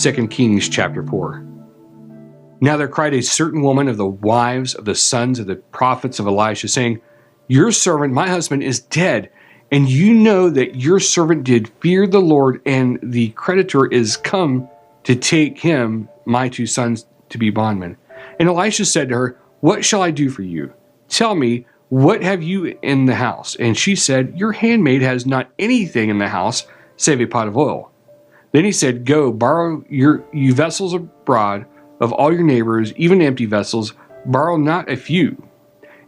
2 Kings chapter 4. Now there cried a certain woman of the wives of the sons of the prophets of Elisha, saying, Your servant, my husband, is dead, and you know that your servant did fear the Lord, and the creditor is come to take him, my 2 sons, to be bondmen. And Elisha said to her, What shall I do for you? Tell me, what have you in the house? And she said, Your handmaid has not anything in the house save a pot of oil. Then he said, Go, borrow you vessels abroad of all your neighbors, even empty vessels, borrow not a few.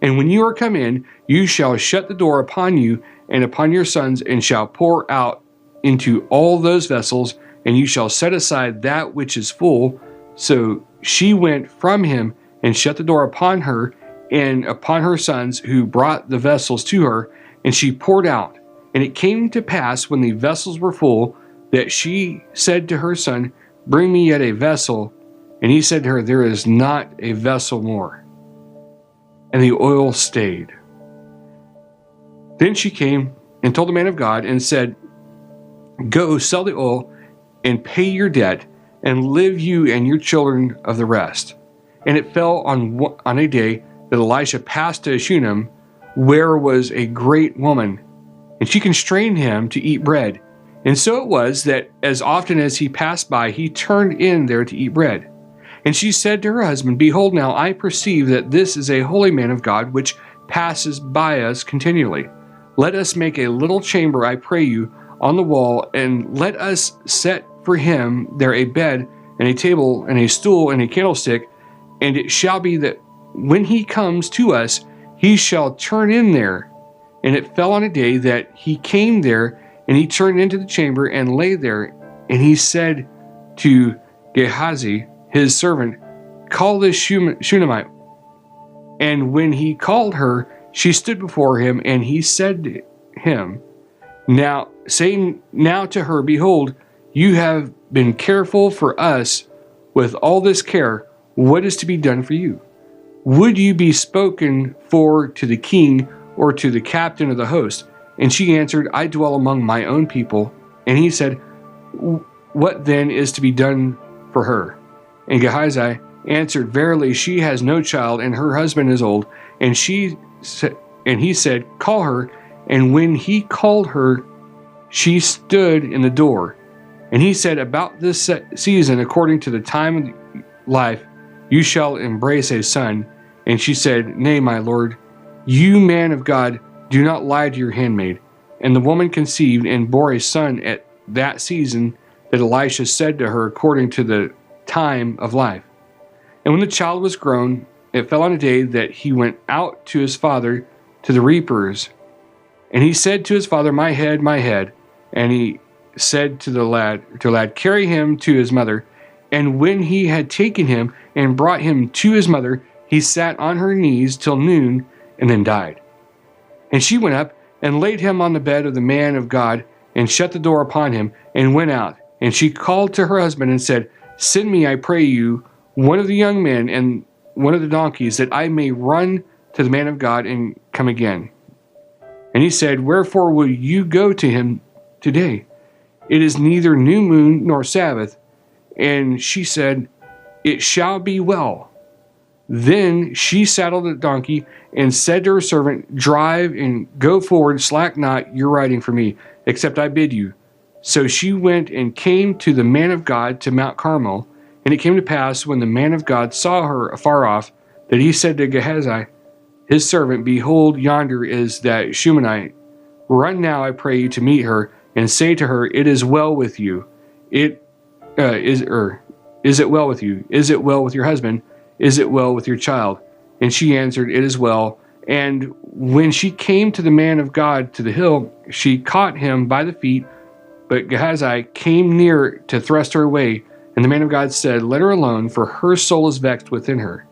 And when you are come in, you shall shut the door upon you and upon your sons, and shall pour out into all those vessels, and you shall set aside that which is full. So she went from him and shut the door upon her and upon her sons, who brought the vessels to her, and she poured out. And it came to pass, when the vessels were full, that she said to her son, Bring me yet a vessel. And he said to her, There is not a vessel more. And the oil stayed. Then she came and told the man of God and said, Go, sell the oil and pay your debt, and live you and your children of the rest. And it fell on a day that Elisha passed to Shunem, where was a great woman, and she constrained him to eat bread. And so it was that as often as he passed by, he turned in there to eat bread. And she said to her husband, Behold, now I perceive that this is a holy man of God, which passes by us continually. Let us make a little chamber, I pray you, on the wall, and let us set for him there a bed, and a table, and a stool, and a candlestick. And it shall be that when he comes to us, he shall turn in there. And it fell on a day that he came there, and he turned into the chamber and lay there. And he said to Gehazi, his servant, Call this Shunammite. And when he called her, she stood before him, and he said to him, saying now to her, Behold, you have been careful for us with all this care. What is to be done for you? Would you be spoken for to the king or to the captain of the host? And she answered, I dwell among my own people. And he said, What then is to be done for her? And Gehazi answered, Verily, she has no child, and her husband is old. And he said, Call her. And when he called her, she stood in the door. And he said, About this season, according to the time of life, you shall embrace a son. And she said, Nay, my lord, you man of God, do not lie to your handmaid. And the woman conceived and bore a son at that season that Elisha said to her, according to the time of life. And when the child was grown, it fell on a day that he went out to his father to the reapers. And he said to his father, My head, my head. And he said to the lad, Carry him to his mother. And when he had taken him and brought him to his mother, he sat on her knees till noon, and then died. And she went up and laid him on the bed of the man of God, and shut the door upon him, and went out. And she called to her husband and said, Send me, I pray you, one of the young men and one of the donkeys, that I may run to the man of God and come again. And he said, Wherefore will you go to him today? It is neither new moon nor Sabbath. And she said, It shall be well. Then she saddled the donkey and said to her servant, Drive and go forward, slack not your riding for me, except I bid you. So she went and came to the man of God to Mount Carmel. And it came to pass, when the man of God saw her afar off, that he said to Gehazi, his servant, Behold, yonder is that Shunammite. Run now, I pray you, to meet her, and say to her, It is well with you. Is it well with you? Is it well with your husband? Is it well with your child? And she answered, It is well. And when she came to the man of God to the hill, she caught him by the feet. But Gehazi came near to thrust her away. And the man of God said, Let her alone, for her soul is vexed within her.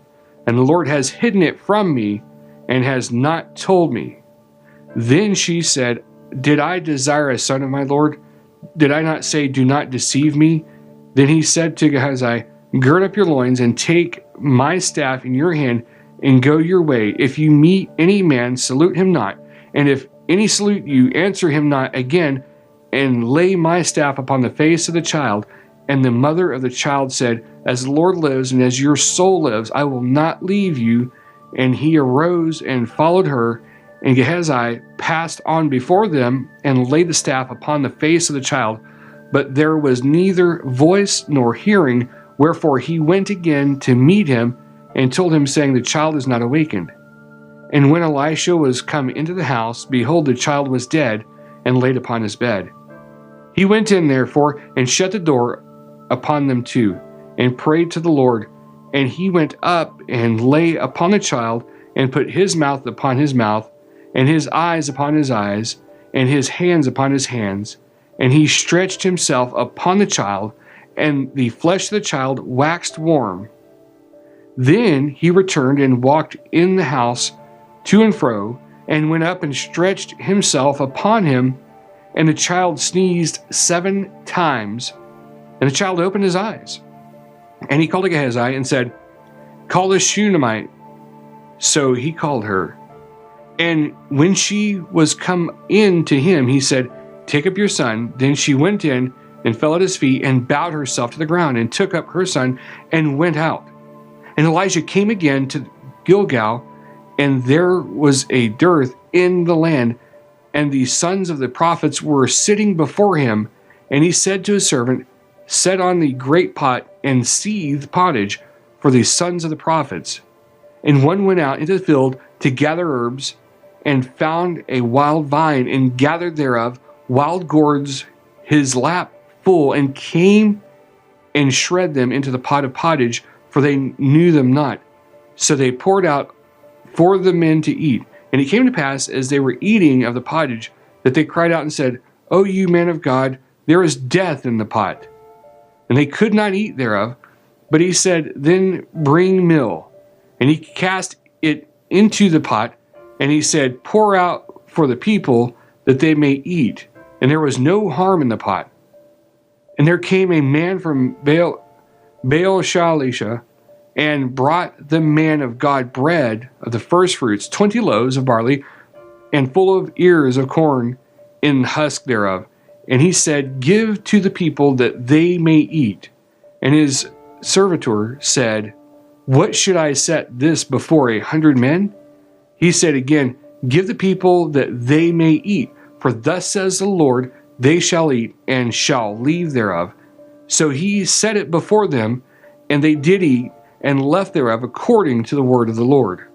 And the Lord has hidden it from me, and has not told me. Then she said, Did I desire a son of my Lord? Did I not say, Do not deceive me? Then he said to Gehazi, Gird up your loins, and take my staff in your hand, and go your way. If you meet any man, salute him not. And if any salute you, answer him not again, and lay my staff upon the face of the child. And the mother of the child said, As the Lord lives and as your soul lives, I will not leave you. And he arose and followed her. And Gehazi passed on before them and laid the staff upon the face of the child. But there was neither voice nor hearing, wherefore he went again to meet him and told him, saying, The child is not awakened. And when Elisha was come into the house, behold, the child was dead and laid upon his bed. He went in, therefore, and shut the door upon them two, and prayed to the Lord. And he went up and lay upon the child, and put his mouth upon his mouth, and his eyes upon his eyes, and his hands upon his hands. And he stretched himself upon the child, and the flesh of the child waxed warm. Then he returned and walked in the house to and fro, and went up and stretched himself upon him. And the child sneezed 7 times, and the child opened his eyes. And he called to Gehazi and said, Call the Shunammite. So he called her. And when she was come in to him, he said, Take up your son. Then she went in and fell at his feet and bowed herself to the ground, and took up her son and went out. And Elijah came again to Gilgal, and there was a dearth in the land, and the sons of the prophets were sitting before him. And he said to his servant, Set on the great pot and seethe pottage for the sons of the prophets. And one went out into the field to gather herbs, and found a wild vine, and gathered thereof wild gourds his lap full, and came and shred them into the pot of pottage, for they knew them not. So they poured out for the men to eat. And it came to pass, as they were eating of the pottage, that they cried out and said, O you man of God, there is death in the pot. And they could not eat thereof. But he said, Then bring meal. And he cast it into the pot, and he said, Pour out for the people, that they may eat. And there was no harm in the pot. And there came a man from Baal-Shalisha, and brought the man of God bread of the first fruits, 20 loaves of barley, and full of ears of corn in the husk thereof. And he said, Give to the people, that they may eat. And his servitor said, What should I set this before 100 men? He said again, Give the people, that they may eat. For thus says the Lord, They shall eat, and shall leave thereof. So he set it before them, and they did eat, and left thereof according to the word of the Lord.